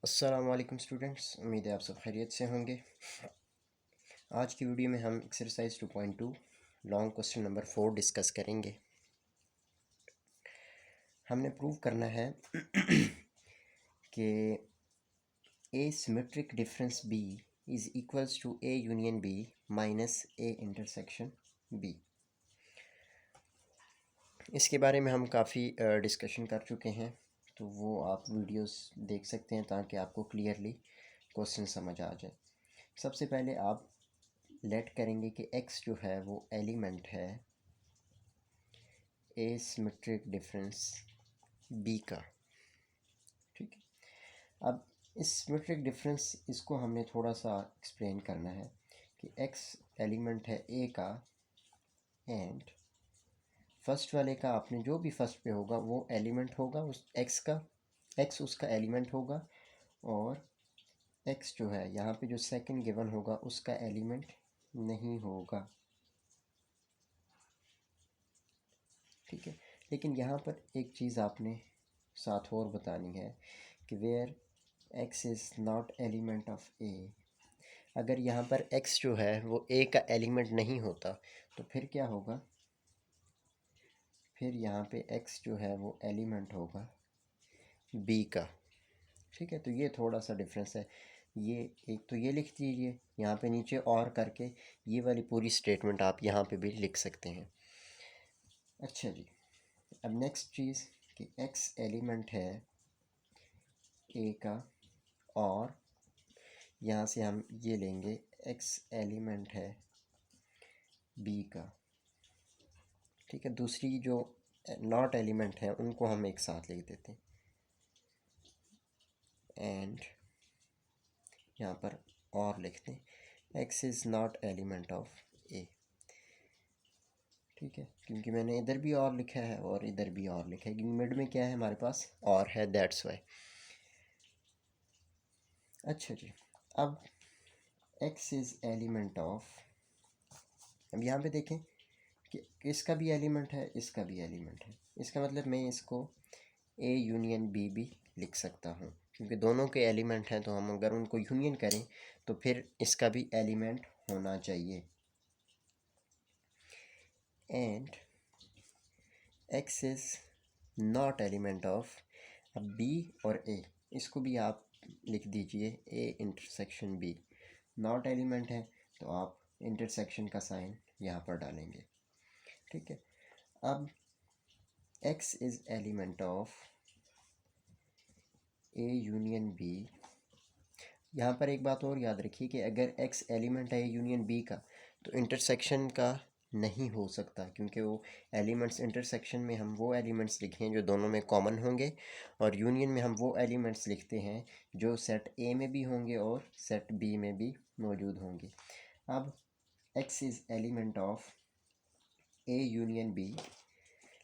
अस्सलाम वालेकुम स्टूडेंट्स, उम्मीद है आप सब खैरियत से होंगे। आज की वीडियो में हम exercise 2.2 long question number 4 discuss करेंगे। हमने प्रूव करना है कि A symmetric difference B is equals to A union B minus A intersection B. इसके बारे में हम काफ़ी डिस्कशन कर चुके हैं, तो वो आप वीडियोस देख सकते हैं ताकि आपको क्लियरली क्वेश्चन समझ आ जाए। सबसे पहले आप लेट करेंगे कि x जो है वो एलिमेंट है एसिमेट्रिक डिफरेंस b का। ठीक है, अब इस सिमेट्रिक डिफरेंस इसको हमने थोड़ा सा एक्सप्लेन करना है कि x एलिमेंट है a का एंड फर्स्ट वाले का आपने जो भी फर्स्ट पे होगा वो एलिमेंट होगा उस x का, x उसका एलिमेंट होगा और x जो है यहाँ पे जो सेकंड गिवन होगा उसका एलिमेंट नहीं होगा। ठीक है, लेकिन यहाँ पर एक चीज़ आपने साथ और बतानी है कि where x is not element of a। अगर यहाँ पर x जो है वो a का एलिमेंट नहीं होता तो फिर क्या होगा, फिर यहाँ पे x जो है वो एलिमेंट होगा b का। ठीक है, तो ये थोड़ा सा डिफरेंस है। ये एक तो ये लिख दीजिए यहाँ पे नीचे और करके, ये वाली पूरी स्टेटमेंट आप यहाँ पे भी लिख सकते हैं। अच्छा जी, अब नेक्स्ट चीज़ कि x एलिमेंट है a का और यहाँ से हम ये लेंगे x एलिमेंट है b का। ठीक है, दूसरी जो नॉट एलिमेंट है उनको हम एक साथ लिख देते हैं एंड यहाँ पर और लिखते हैं x is not element of a। ठीक है, क्योंकि मैंने इधर भी और लिखा है और इधर भी और लिखा है, क्योंकि मिड में क्या है हमारे पास और है, दैट्स वाई। अच्छा जी, अब x इज़ एलिमेंट ऑफ, अब यहाँ पे देखें कि इसका भी एलिमेंट है, इसका भी एलिमेंट है। इसका मतलब मैं इसको a यूनियन b भी लिख सकता हूँ, क्योंकि दोनों के एलिमेंट हैं, तो हम अगर उनको यूनियन करें तो फिर इसका भी एलिमेंट होना चाहिए। And x is not element of, अब b और a इसको भी आप लिख दीजिए a intersection b। Not element है तो आप इंटरसेक्शन का साइन यहाँ पर डालेंगे। ठीक है, अब x is element of a union b। यहाँ पर एक बात और याद रखिए कि अगर x एलिमेंट है a यूनियन b का तो इंटरसेक्शन का नहीं हो सकता, क्योंकि वो एलिमेंट्स इंटरसेक्शन में हम वो एलिमेंट्स लिखे हैं जो दोनों में कॉमन होंगे और यूनियन में हम वो एलिमेंट्स लिखते हैं जो सेट a में भी होंगे और सेट b में भी मौजूद होंगे। अब x is element of a union b,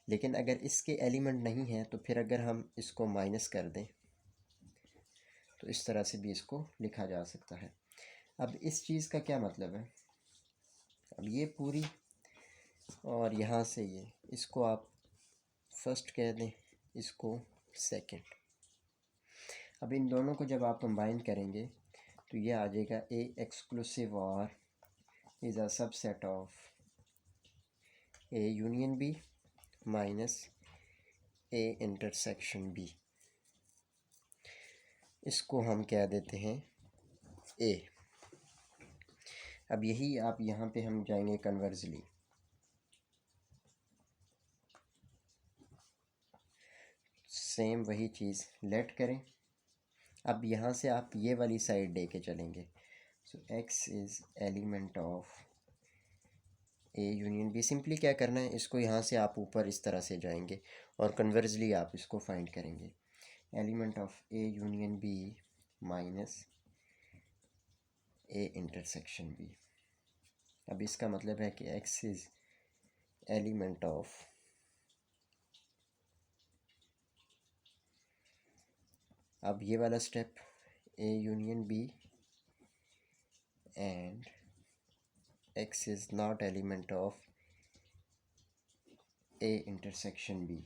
लेकिन अगर इसके एलिमेंट नहीं हैं तो फिर अगर हम इसको माइनस कर दें तो इस तरह से भी इसको लिखा जा सकता है। अब इस चीज़ का क्या मतलब है, अब ये पूरी और यहाँ से ये, इसको आप फर्स्ट कह दें, इसको सेकंड। अब इन दोनों को जब आप कंबाइन करेंगे तो ये आ जाएगा ए एक्सक्लूसिव और is a subset of A union B minus A intersection B. इसको हम कह देते हैं ए। अब यही आप यहाँ पे हम जाएंगे कन्वर्जली, सेम वही चीज़ लेट करें। अब यहाँ से आप ये वाली साइड दे के चलेंगे, सो x is element of a union b। Simply क्या करना है, इसको यहाँ से आप ऊपर इस तरह से जाएंगे और कन्वर्जली आप इसको फाइंड करेंगे, element of a union b minus a intersection b। अब इसका मतलब है कि x इज़ एलिमेंट ऑफ, अब ये वाला step a union b and x is not element of a intersection b।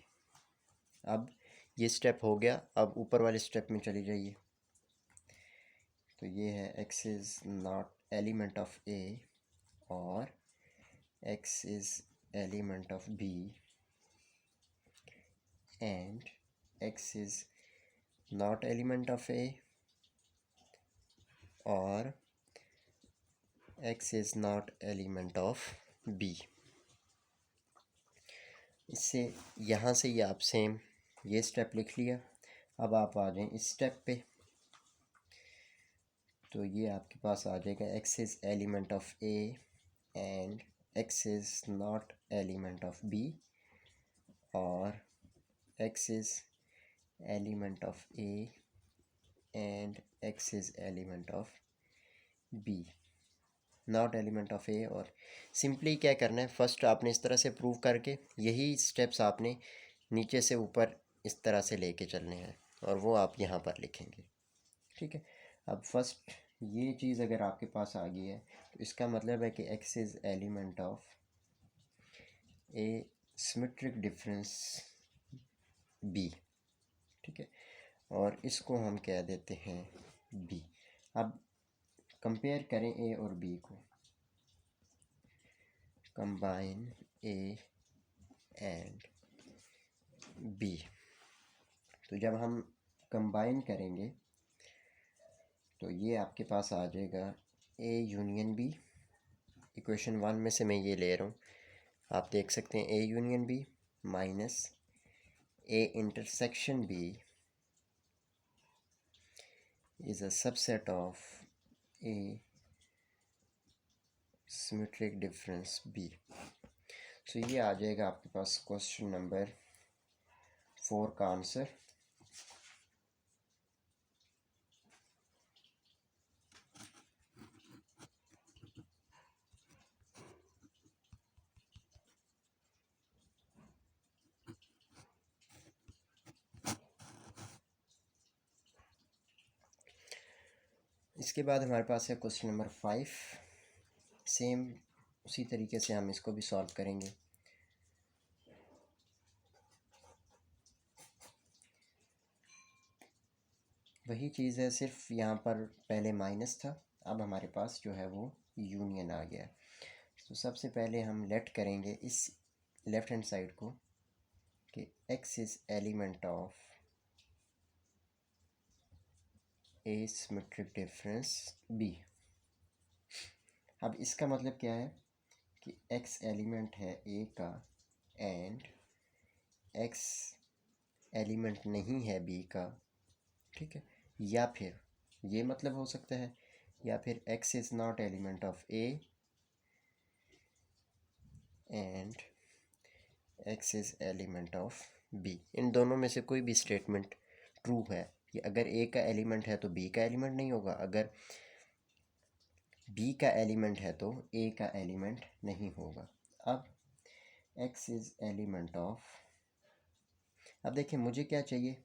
अब ये स्टेप हो गया, अब ऊपर वाले स्टेप में चली जाइए। तो ये है x is not element of a और x is element of b and x is not element of A or x is not element of B। इससे यहाँ से ये आप सेम ये स्टेप लिख लिया। अब आप आ जाएं इस स्टेप पे, तो ये आपके पास आ जाएगा x is element of A and x is not element of B और x is element of A and x is element of B, not element of A. और सिंपली क्या करना है, फर्स्ट आपने इस तरह से प्रूव करके यही स्टेप्स आपने नीचे से ऊपर इस तरह से लेके चलने हैं और वो आप यहाँ पर लिखेंगे। ठीक है, अब फर्स्ट ये चीज़ अगर आपके पास आ गई है तो इसका मतलब है कि x is element of A symmetric difference b। ठीक है, और इसको हम कह देते हैं b। अब कंपेयर करें a और b को, कंबाइन a एंड b। तो जब हम कंबाइन करेंगे तो ये आपके पास आ जाएगा a यूनियन b। इक्वेशन 1 में से मैं ये ले रहा हूँ, आप देख सकते हैं a union b minus a intersection b is a subset of a symmetric difference b। सो ये आ जाएगा आपके पास क्वेश्चन नंबर 4 का आंसर। इसके बाद हमारे पास है क्वेश्चन नंबर 5। सेम उसी तरीके से हम इसको भी सॉल्व करेंगे। वही चीज़ है, सिर्फ यहाँ पर पहले माइनस था, अब हमारे पास जो है वो यूनियन आ गया। तो सबसे पहले हम लेट करेंगे इस लेफ्ट हैंड साइड को कि x is element of A symmetric difference b। अब इसका मतलब क्या है कि x एलिमेंट है a का एंड x एलिमेंट नहीं है b का। ठीक है, या फिर ये मतलब हो सकता है, या फिर x is not element of a and x is element of b। इन दोनों में से कोई भी स्टेटमेंट ट्रू है कि अगर a का एलिमेंट है तो b का एलिमेंट नहीं होगा, अगर b का एलिमेंट है तो a का एलिमेंट नहीं होगा। अब x इज़ एलिमेंट ऑफ, अब देखिए मुझे क्या चाहिए,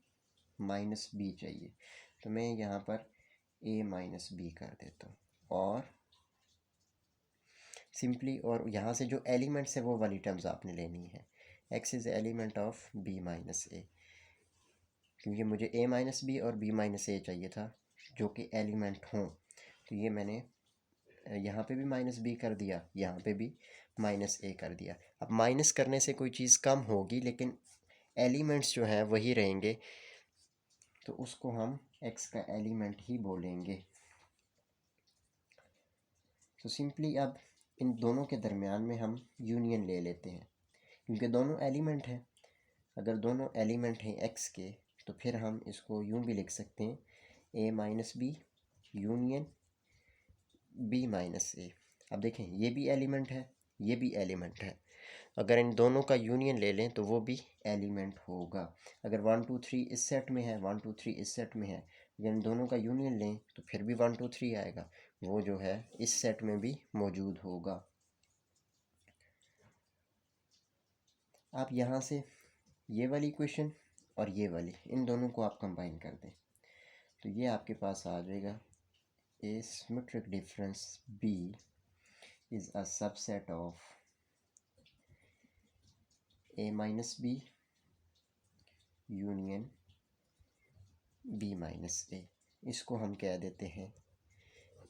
माइनस b चाहिए, तो मैं यहाँ पर a माइनस b कर देता हूँ और सिंपली, और यहाँ से जो एलिमेंट्स है वो वाली टर्म्स आपने लेनी है। x is element of b minus a, क्योंकि मुझे a माइनस b और b माइनस a चाहिए था जो कि एलिमेंट हों, तो ये मैंने यहाँ पे भी माइनस b कर दिया, यहाँ पे भी माइनस a कर दिया। अब माइनस करने से कोई चीज़ कम होगी लेकिन एलिमेंट्स जो हैं वही रहेंगे, तो उसको हम x का एलिमेंट ही बोलेंगे। तो सिंपली अब इन दोनों के दरमियान में हम यूनियन ले लेते हैं, क्योंकि दोनों एलिमेंट हैं। अगर दोनों एलिमेंट हैं x के, तो फिर हम इसको यूँ भी लिख सकते हैं a minus B union b minus a। अब देखें ये भी एलिमेंट है, ये भी एलिमेंट है, अगर इन दोनों का यूनियन ले लें तो वो भी एलिमेंट होगा। अगर 1 2 3 इस सेट में है, 1 2 3 इस सेट में है, अगर इन दोनों का यूनियन लें तो फिर भी 1 2 3 आएगा, वो जो है इस सेट में भी मौजूद होगा। आप यहाँ से ये वाली इक्वेशन और ये वाली, इन दोनों को आप कंबाइन कर दें तो ये आपके पास आ जाएगा A symmetric difference b is a subset of a minus b union b minus a। इसको हम कह देते हैं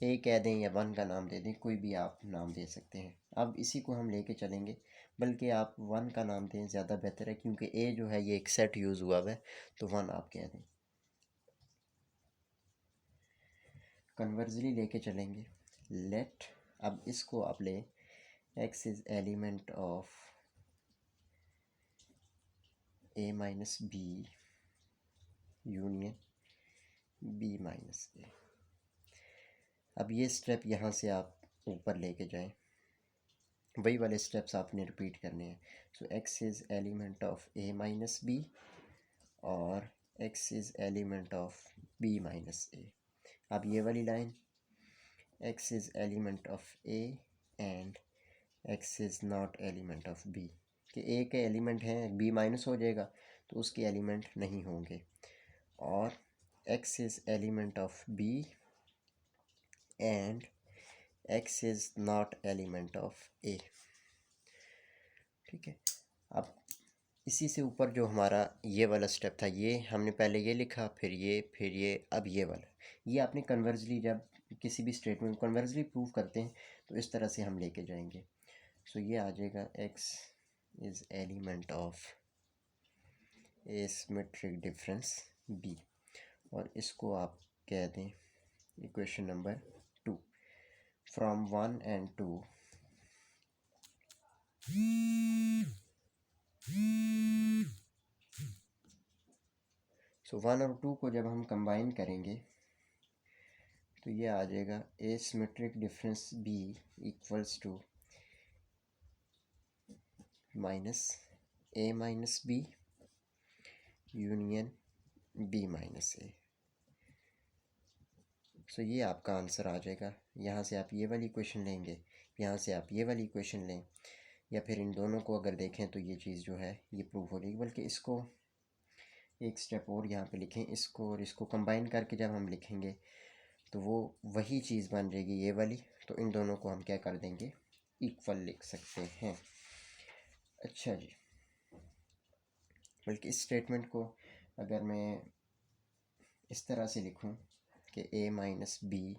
ए कह दें या वन का नाम दे दें, कोई भी आप नाम दे सकते हैं। अब इसी को हम लेके चलेंगे, बल्कि आप वन का नाम दें ज़्यादा बेहतर है, क्योंकि ए जो है ये एक सेट यूज़ हुआ है, तो वन आप कह दें। कन्वर्जली लेके चलेंगे, लेट, अब इसको आप ले, x is element of A minus B union B minus A. अब ये स्टेप यहाँ से आप ऊपर लेके जाएं, वही वाले स्टेप्स आपने रिपीट करने हैं। So x is element of A minus B और x is element of B minus A. अब ये वाली line, x is element of A and x is not element of B, कि ए के element हैं, B minus हो जाएगा तो उसके एलिमेंट नहीं होंगे, और x is element of B and x is not element of A. ठीक है, अब इसी से ऊपर जो हमारा ये वाला स्टेप था, ये हमने पहले ये लिखा, फिर ये, अब ये वाला, ये आपने कन्वर्जली जब किसी भी स्टेटमेंट कन्वर्जली प्रूव करते हैं तो इस तरह से हम लेके जाएंगे। सो ये आ जाएगा x is element of A symmetric difference B, और इसको आप कह दें equation number 2 from 1 and 2 so 1 और 2 को जब हम कंबाइन करेंगे तो ये आ जाएगा A symmetric difference B equals to minus A minus B union B minus A. So ये आपका आंसर आ जाएगा। यहाँ से आप ये वाली इक्वेशन लेंगे, यहाँ से आप ये वाली इक्वेशन लें, या फिर इन दोनों को अगर देखें तो ये चीज़ जो है ये प्रूव हो जाएगी। बल्कि इसको एक स्टेप और यहाँ पे लिखें, इसको और इसको कंबाइन करके जब हम लिखेंगे तो वो वही चीज़ बन जाएगी ये वाली, तो इन दोनों को हम क्या कर देंगे, इक्वल लिख सकते हैं। अच्छा जी, बल्कि इस स्टेटमेंट को अगर मैं इस तरह से लिखूं कि ए माइनस बी